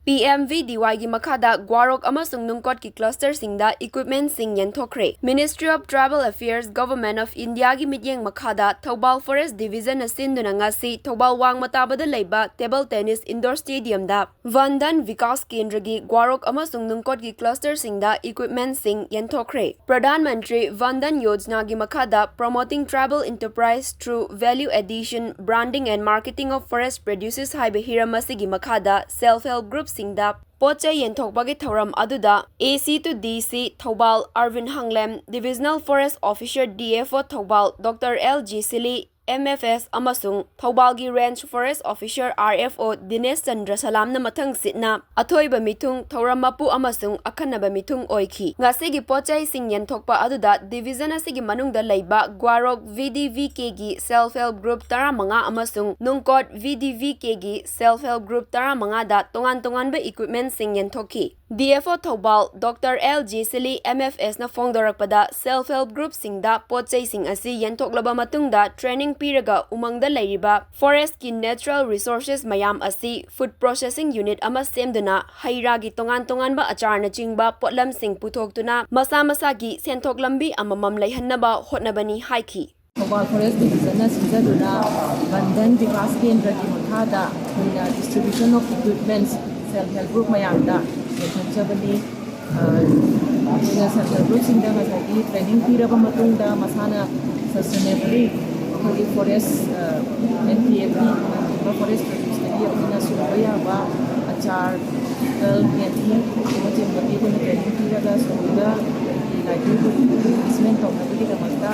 PMVDY gi Makhada Gwarok amasung Nungkot ki cluster Singda equipment sing Yenthokhre. Ministry of Tribal Affairs Government of India gi mityeng Makhada Thoubal Forest Division asinduna ngasi Thoubal wang matabada leiba table tennis indoor stadium da Vandan Vikas Kendra gi Gwarok amasung Nungkot gi cluster Singda equipment sing Yenthokhre. Pradhan Mantri Vandan Yojana gi Makhada promoting tribal enterprise through value addition, branding and marketing of forest produces haiba hiramasi gi Makhada self-help groups Singda Pochai Yenthokhre Thoram Aduda AC to DC Thoubal Arvin Hanglem Divisional Forest Officer DFO Thoubal Dr. LG Sili MFS amasung Thaubalgi Range Forest Officer RFO Dinesh Chandra Salam na mathang sitna athoiba mithung Thoram Mapu amasung akhanaba mithung oikhi ngasigi pochai sing Yenthokhpa aduda division asigi manungda leiba Gwarok VDVK gi self help group 15 amasung Nungkot VDVK gi self help group 15 da tongan ba equipment sing Yenthokhi DFO Thoubal Dr. LG Sili MFS na fongdorakpada self help group singda pochai sing asi Yenthoklaba matungda training piraga umangda leiriba forest ki natural resources mayam asi food processing unit ama semduna haira gi tongan ba acharna chingba potlam sing puthoktuna masa gi senthok lambi amamam leihannaba hotnabani haiki Thoubal Forest Division na sinjaduna Vandan Vikas Kendra gi Makhada distribution of equipments self help group mayamda Yenthokhre self help group singda ngasagi training piraba matungda masana sustainably the forest NPAP forest produce the year survey ba achar yati mujem bagi ko training piraga suda livelihood investment of the mata